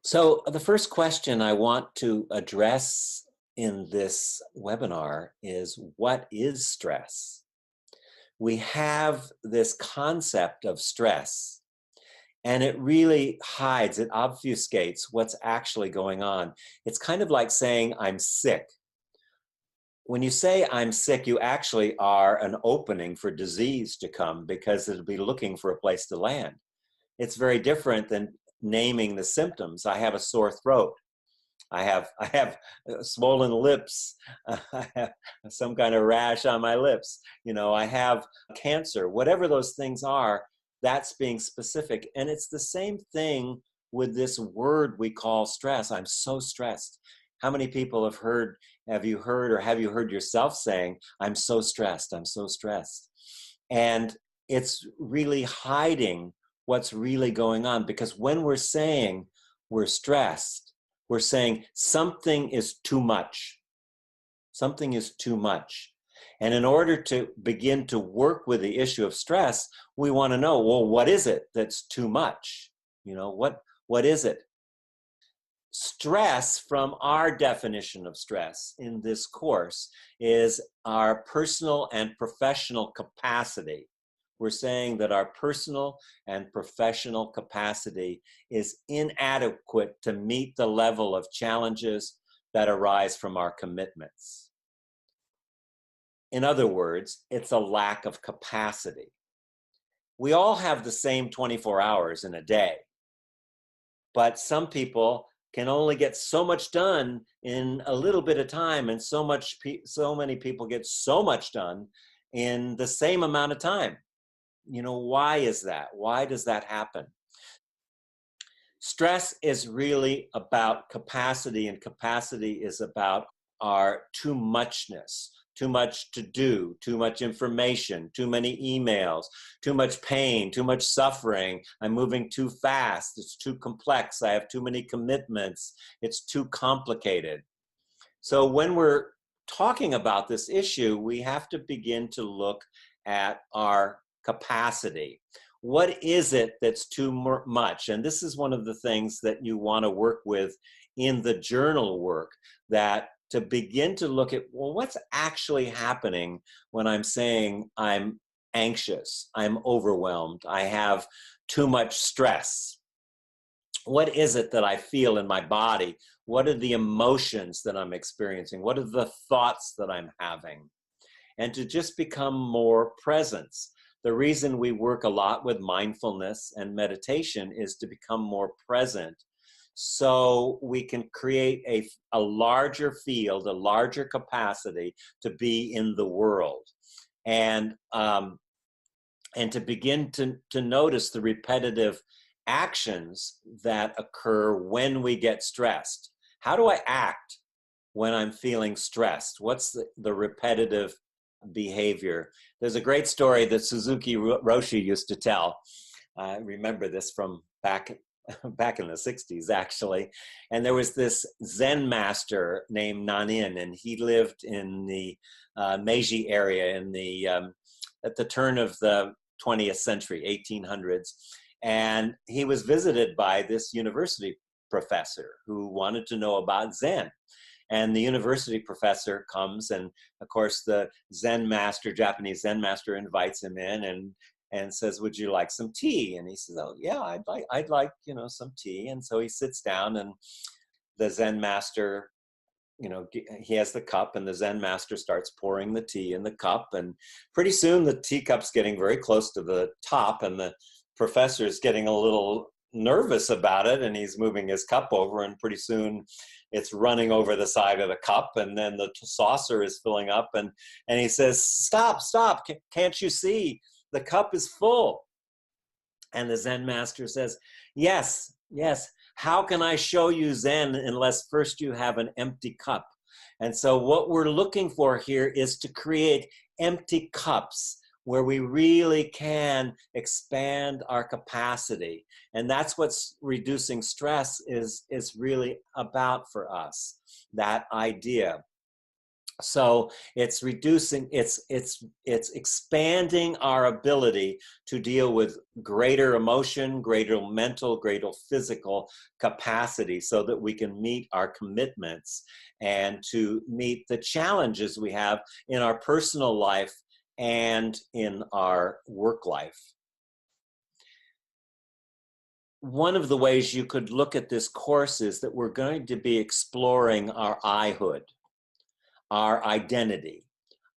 So, the first question I want to address in this webinar is, what is stress? We have this concept of stress, and it really hides, it obfuscates what's actually going on. It's kind of like saying, I'm sick. When you say I'm sick, you actually are an opening for disease to come because it'll be looking for a place to land. It's very different than naming the symptoms. I have a sore throat. I have swollen lips. I have some kind of rash on my lips. I have cancer. Whatever those things are, that's being specific. And it's the same thing with this word we call stress. I'm so stressed. How many people have you heard, or have you heard yourself saying, I'm so stressed, I'm so stressed? And it's really hiding what's really going on, because when we're saying we're stressed, we're saying something is too much. Something is too much. And in order to begin to work with the issue of stress, we want to know, well, what is it that's too much? What is it? Stress, from our definition of stress in this course, is our personal and professional capacity. We're saying that our personal and professional capacity is inadequate to meet the level of challenges that arise from our commitments. In other words, it's a lack of capacity. We all have the same 24 hours in a day, but some people can only get so much done in a little bit of time, and so many people get so much done in the same amount of time. Why is that? Why does that happen? Stress is really about capacity, and capacity is about our too muchness, too much to do, too much information, too many emails, too much pain, too much suffering. I'm moving too fast. It's too complex. I have too many commitments. It's too complicated. So when we're talking about this issue, we have to begin to look at our capacity. What is it that's too much? And this is one of the things that you want to work with in the journal work, that to begin to look at, well, what's actually happening when I'm saying I'm anxious, I'm overwhelmed, I have too much stress. What is it that I feel in my body? What are the emotions that I'm experiencing? What are the thoughts that I'm having? And to just become more present. The reason we work a lot with mindfulness and meditation is to become more present, so we can create a larger field, a larger capacity to be in the world. And to begin to notice the repetitive actions that occur when we get stressed. How do I act when I'm feeling stressed? What's the repetitive behavior? There's a great story that Suzuki Roshi used to tell. I remember this from back in the 60s, actually. And there was this Zen master named Nanin, and he lived in the Meiji area at the turn of the 20th century, 1800s. And he was visited by this university professor who wanted to know about Zen. And the university professor comes, and of course the Japanese Zen master invites him in and says, would you like some tea? And he says, oh yeah, I'd like some tea. And so he sits down, and the Zen master, he has the cup, and the Zen master starts pouring the tea in the cup. And pretty soon the teacup's getting very close to the top, and the professor's getting a little nervous about it, and he's moving his cup over, and pretty soon it's running over the side of the cup, and then the saucer is filling up, and he says, stop, can't you see? The cup is full. And the Zen master says, yes, how can I show you Zen unless first you have an empty cup? And so what we're looking for here is to create empty cups where we really can expand our capacity. And that's what reducing stress is really about for us, that idea. So it's reducing, it's expanding our ability to deal with greater emotion, greater mental, greater physical capacity, so that we can meet our commitments and to meet the challenges we have in our personal life and in our work life. One of the ways you could look at this course is that we're going to be exploring our I-hood, our identity,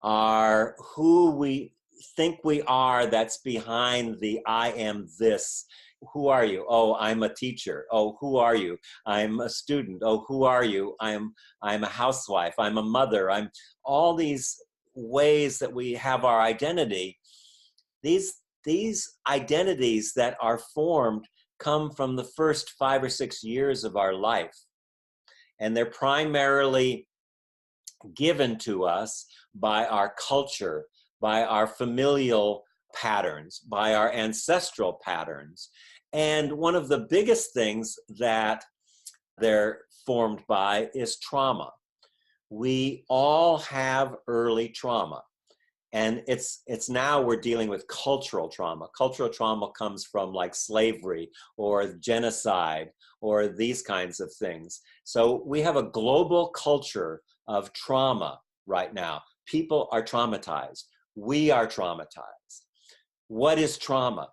our who we think we are that's behind the I am this. Who are you? Oh, I'm a teacher. Oh, who are you? I'm a student. Oh, who are you? I'm a housewife. I'm a mother. I'm all these ways that we have our identity. These identities that are formed come from the first 5 or 6 years of our life. And they're primarily given to us by our culture, by our familial patterns, by our ancestral patterns. And one of the biggest things that they're formed by is trauma. We all have early trauma. And it's now we're dealing with cultural trauma. Cultural trauma comes from like slavery or genocide or these kinds of things. So we have a global culture of trauma right now. People are traumatized. We are traumatized. What is trauma?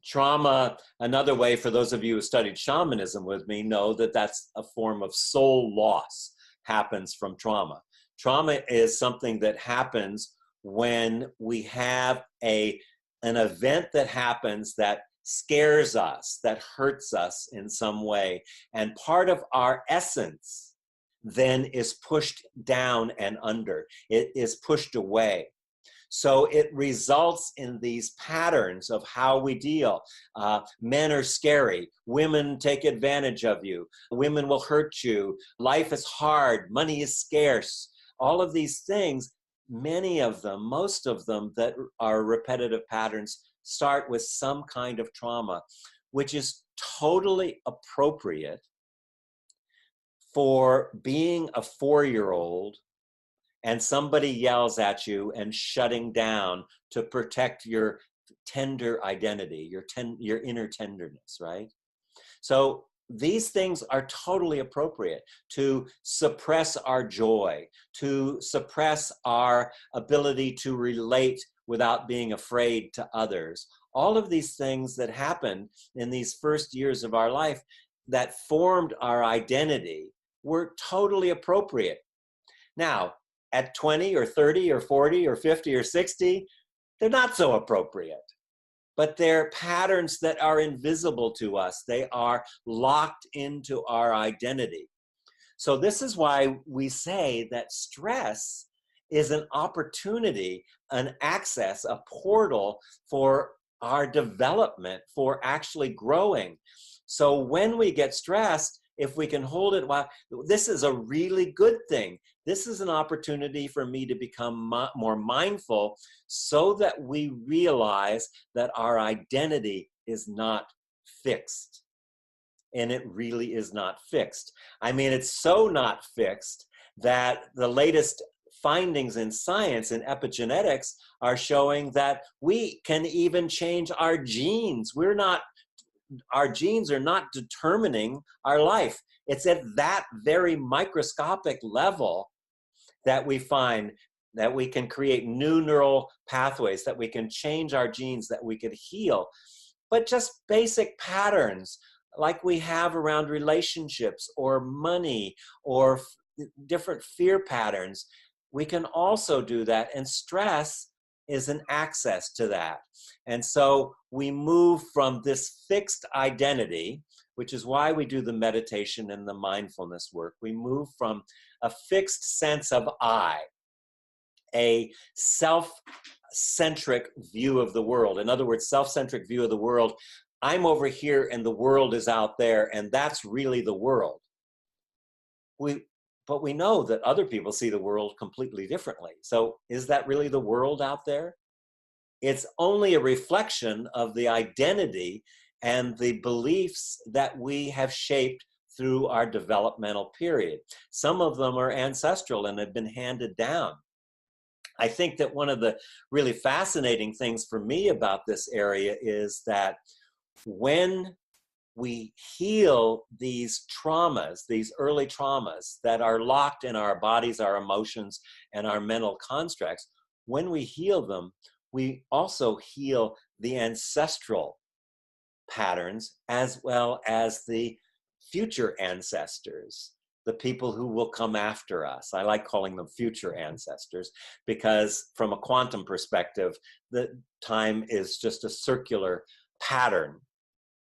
Trauma, another way, for those of you who studied shamanism with me, know that that's a form of soul loss, happens from trauma. Trauma is something that happens when we have an event that happens that scares us, that hurts us in some way, and part of our essence then is pushed down and under. It is pushed away. So it results in these patterns of how we deal. Men are scary. Women take advantage of you. Women will hurt you. Life is hard. Money is scarce. All of these things, many of them, most of them that are repetitive patterns, start with some kind of trauma, which is totally appropriate for being a 4-year-old and somebody yells at you and shutting down to protect your tender identity, your inner tenderness, right? So these things are totally appropriate to suppress our joy, to suppress our ability to relate without being afraid to others. All of these things that happen in these first years of our life that formed our identity were totally appropriate. Now, at 20 or 30 or 40 or 50 or 60, they're not so appropriate. But they're patterns that are invisible to us. They are locked into our identity. So this is why we say that stress is an opportunity, an access, a portal for our development, for actually growing. So when we get stressed, if we can hold it, while this is a really good thing. This is an opportunity for me to become more mindful so that we realize that our identity is not fixed. And it really is not fixed. I mean, it's so not fixed that the latest findings in science and epigenetics are showing that we can even change our genes. Our genes are not determining our life. It's at that very microscopic level that we find that we can create new neural pathways, that we can change our genes, that we could heal. But just basic patterns like we have around relationships or money or different fear patterns, we can also do that. And stress is an access to that. And so we move from this fixed identity, which is why we do the meditation and the mindfulness work. We move from a fixed sense of I, a self-centric view of the world. In other words, self-centric view of the world. I'm over here and the world is out there, and that's really the world. But we know that other people see the world completely differently. So is that really the world out there? It's only a reflection of the identity and the beliefs that we have shaped through our developmental period. Some of them are ancestral and have been handed down. I think that one of the really fascinating things for me about this area is that when we heal these traumas, these early traumas that are locked in our bodies, our emotions, and our mental constructs, when we heal them, we also heal the ancestral patterns as well as the future ancestors, the people who will come after us. I like calling them future ancestors because from a quantum perspective, the time is just a circular pattern